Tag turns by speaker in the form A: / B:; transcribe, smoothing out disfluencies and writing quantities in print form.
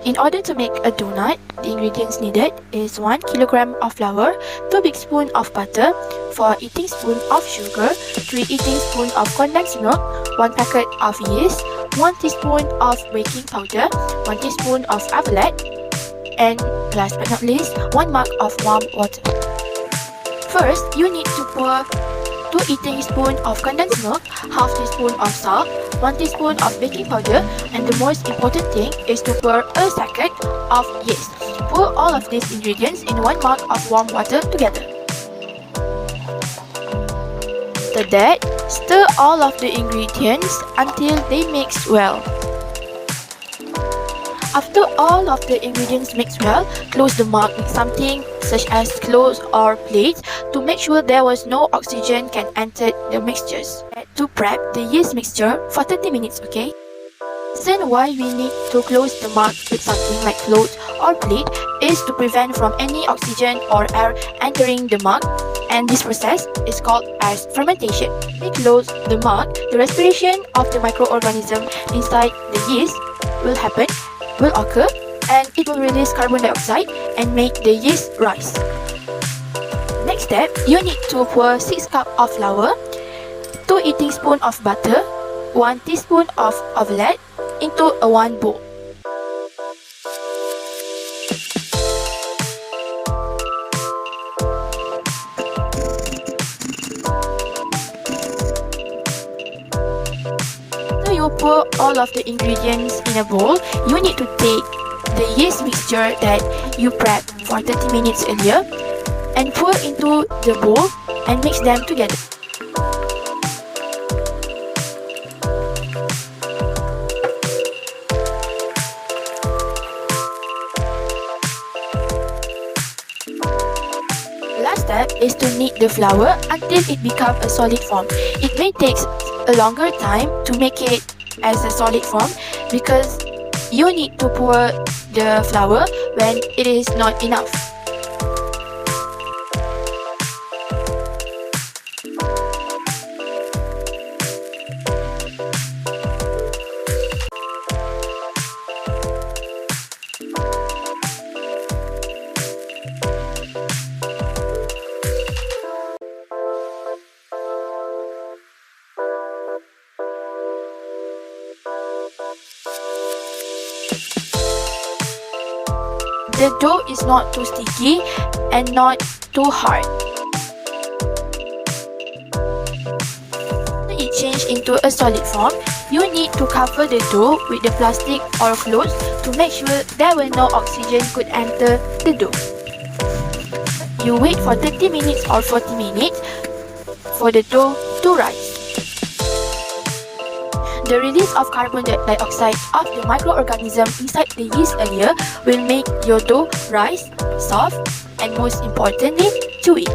A: In order to make a donut, the ingredients needed is 1 kilogram of flour, 2 big spoons of butter, 4 eating spoons of sugar, 3 eating spoons of condensed milk, 1 packet of yeast, 1 teaspoon of baking powder, 1 teaspoon of avlat, and last but not least, 1 mug of warm water. First, you need to pour 2 eating spoons of condensed milk, half teaspoon of salt, 1 teaspoon of baking powder, and the most important thing is to pour a second of yeast. Pour all of these ingredients in 1 mug of warm water together. After that, stir all of the ingredients until they mix well. After all of the ingredients mix well, close the mug with something such as cloth or plates to make sure there was no oxygen can enter the mixtures. To prep the yeast mixture for 30 minutes, okay? The reason why we need to close the mug with something like cloth or plate is to prevent from any oxygen or air entering the mug, and this process is called as fermentation. When we close the mug, the respiration of the microorganism inside the yeast will occur, and it will release carbon dioxide and make the yeast rise. Next step, you need to pour 6 cups of flour, 2 eating spoons of butter, 1 teaspoon of avlat into a 1 bowl. After you pour all of the ingredients in a bowl, you need to take the yeast mixture that you prepped for 30 minutes earlier and pour into the bowl and mix them together. Last step is to knead the flour until it becomes a solid form. It may take a longer time to make it as a solid form because you need to pour the flour when it is not enough. The dough is not too sticky and not too hard. When it changes into a solid form, you need to cover the dough with the plastic or cloth to make sure there will no oxygen could enter the dough. You wait for 30 minutes or 40 minutes for the dough to rise. The release of carbon dioxide of the microorganism inside the yeast earlier will make your dough rise, soft, and most importantly, chewy.